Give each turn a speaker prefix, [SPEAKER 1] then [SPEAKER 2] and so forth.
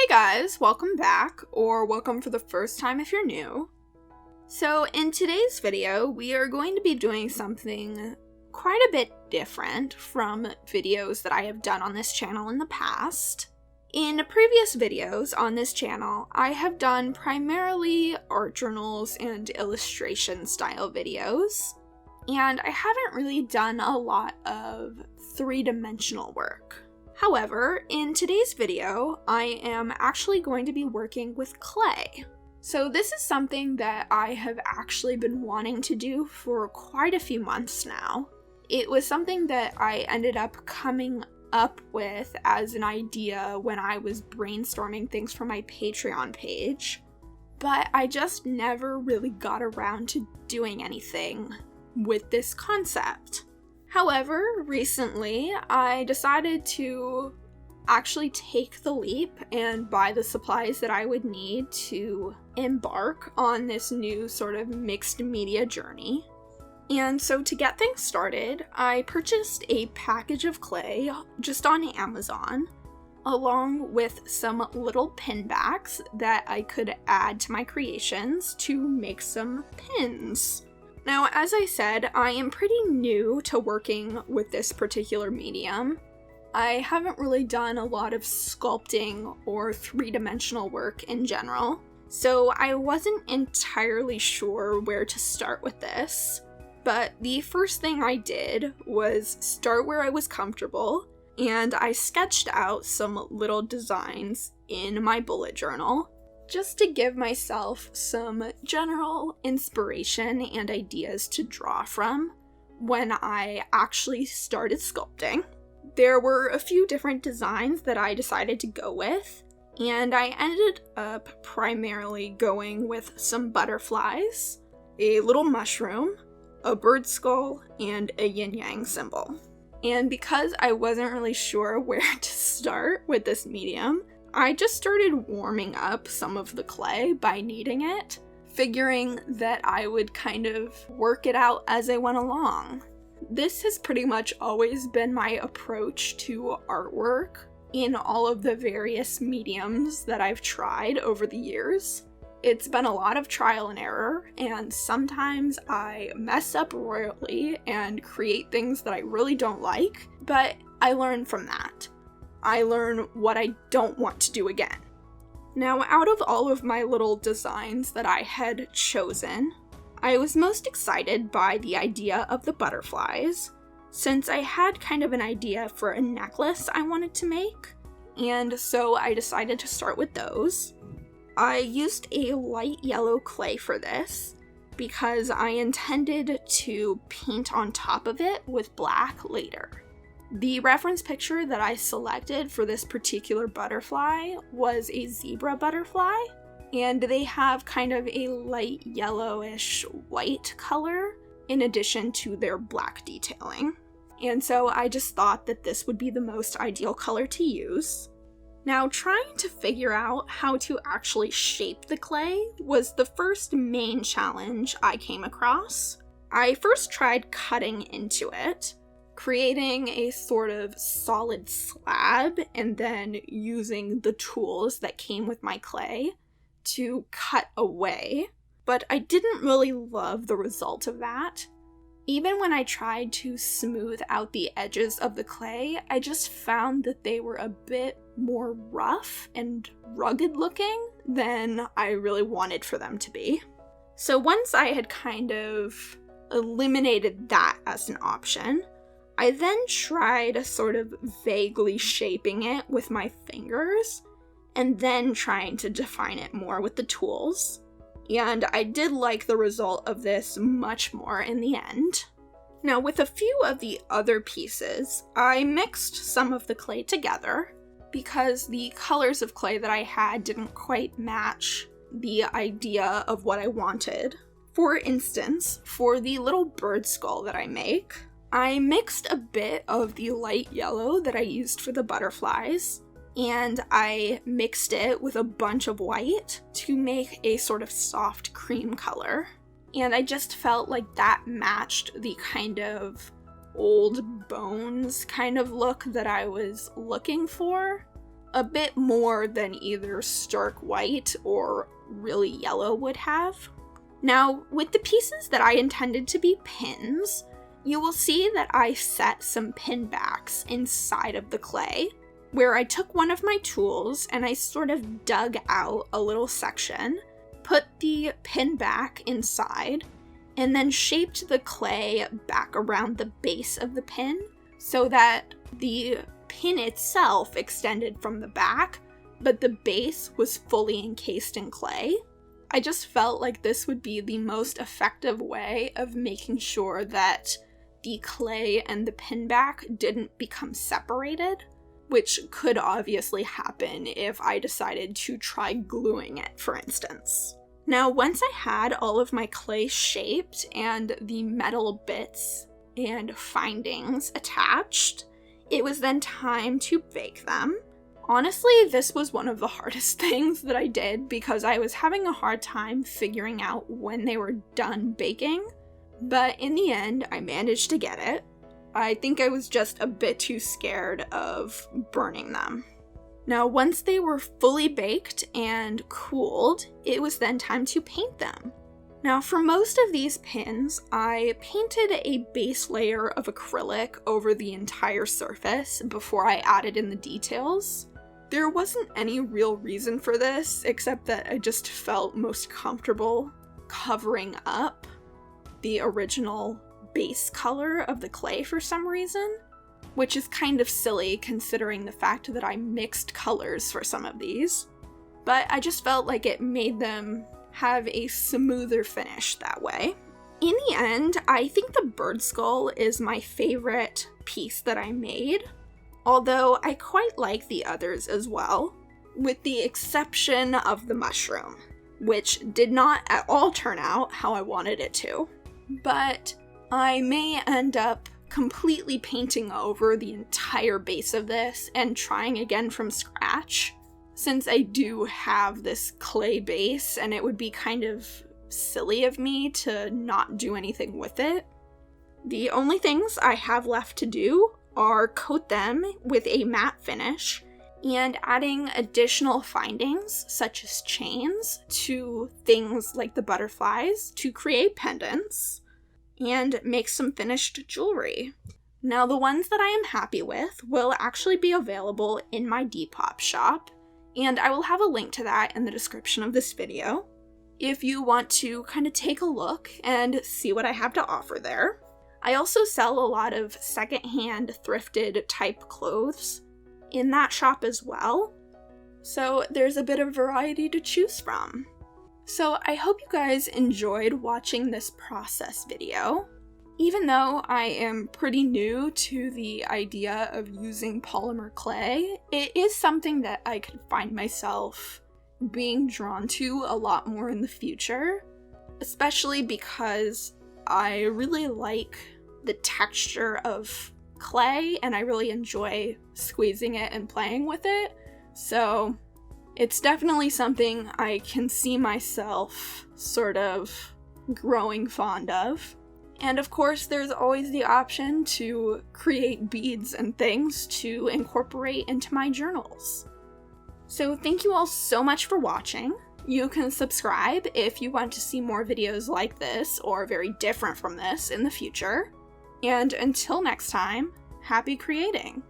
[SPEAKER 1] Hey guys, welcome back, or welcome for the first time if you're new. So in today's video, we are going to be doing something quite a bit different from videos that I have done on this channel in the past. In previous videos on this channel, I have done primarily art journals and illustration style videos, and I haven't really done a lot of three-dimensional work. However, in today's video, I am actually going to be working with clay. So this is something that I have actually been wanting to do for quite a few months now. It was something that I ended up coming up with as an idea when I was brainstorming things for my Patreon page, but I just never really got around to doing anything with this concept. However, recently, I decided to actually take the leap and buy the supplies that I would need to embark on this new sort of mixed media journey. And so to get things started, I purchased a package of clay just on Amazon, along with some little pin backs that I could add to my creations to make some pins. Now, as I said, I am pretty new to working with this particular medium. I haven't really done a lot of sculpting or three-dimensional work in general, so I wasn't entirely sure where to start with this. But the first thing I did was start where I was comfortable, and I sketched out some little designs in my bullet journal, just to give myself some general inspiration and ideas to draw from when I actually started sculpting. There were a few different designs that I decided to go with, and I ended up primarily going with some butterflies, a little mushroom, a bird skull, and a yin-yang symbol. And because I wasn't really sure where to start with this medium, I just started warming up some of the clay by kneading it, figuring that I would kind of work it out as I went along. This has pretty much always been my approach to artwork in all of the various mediums that I've tried over the years. It's been a lot of trial and error, and sometimes I mess up royally and create things that I really don't like, but I learn from that. I learn what I don't want to do again. Now, out of all of my little designs that I had chosen, I was most excited by the idea of the butterflies, since I had kind of an idea for a necklace I wanted to make, and so I decided to start with those. I used a light yellow clay for this, because I intended to paint on top of it with black later. The reference picture that I selected for this particular butterfly was a zebra butterfly, and they have kind of a light yellowish white color in addition to their black detailing. And so I just thought that this would be the most ideal color to use. Now, trying to figure out how to actually shape the clay was the first main challenge I came across. I first tried cutting into it, creating a sort of solid slab, and then using the tools that came with my clay to cut away, but I didn't really love the result of that. Even when I tried to smooth out the edges of the clay, I just found that they were a bit more rough and rugged looking than I really wanted for them to be. So once I had kind of eliminated that as an option, I then tried sort of vaguely shaping it with my fingers, and then trying to define it more with the tools. And I did like the result of this much more in the end. Now, with a few of the other pieces, I mixed some of the clay together, because the colors of clay that I had didn't quite match the idea of what I wanted. For instance, for the little bird skull that I make, I mixed a bit of the light yellow that I used for the butterflies, and I mixed it with a bunch of white to make a sort of soft cream color. And I just felt like that matched the kind of old bones kind of look that I was looking for. a bit more than either stark white or really yellow would have. Now, with the pieces that I intended to be pins, you will see that I set some pin backs inside of the clay, where I took one of my tools and I sort of dug out a little section, put the pin back inside, and then shaped the clay back around the base of the pin so that the pin itself extended from the back, but the base was fully encased in clay. I just felt like this would be the most effective way of making sure that the clay and the pin back didn't become separated, which could obviously happen if I decided to try gluing it, for instance. Now, once I had all of my clay shaped and the metal bits and findings attached, it was then time to bake them. Honestly, this was one of the hardest things that I did because I was having a hard time figuring out when they were done baking, but in the end, I managed to get it. I think I was just a bit too scared of burning them. Now, once they were fully baked and cooled, it was then time to paint them. Now, for most of these pins, I painted a base layer of acrylic over the entire surface before I added in the details. There wasn't any real reason for this, except that I just felt most comfortable covering up the original base color of the clay for some reason, which is kind of silly considering the fact that I mixed colors for some of these. But I just felt like it made them have a smoother finish that way. In the end, I think the bird skull is my favorite piece that I made, although I quite like the others as well, with the exception of the mushroom, which did not at all turn out how I wanted it to. But I may end up completely painting over the entire base of this and trying again from scratch, since I do have this clay base and it would be kind of silly of me to not do anything with it. The only things I have left to do are coat them with a matte finish and adding additional findings such as chains to things like the butterflies to create pendants and make some finished jewelry. Now, the ones that I am happy with will actually be available in my Depop shop, and I will have a link to that in the description of this video if you want to kind of take a look and see what I have to offer there. I also sell a lot of secondhand thrifted type clothes in that shop as well, so there's a bit of variety to choose from. So I hope you guys enjoyed watching this process video. Even though I am pretty new to the idea of using polymer clay, it is something that I could find myself being drawn to a lot more in the future, especially because I really like the texture of clay and I really enjoy squeezing it and playing with it. So it's definitely something I can see myself sort of growing fond of. And of course, there's always the option to create beads and things to incorporate into my journals. So thank you all so much for watching. You can subscribe if you want to see more videos like this or very different from this in the future. And until next time, happy creating!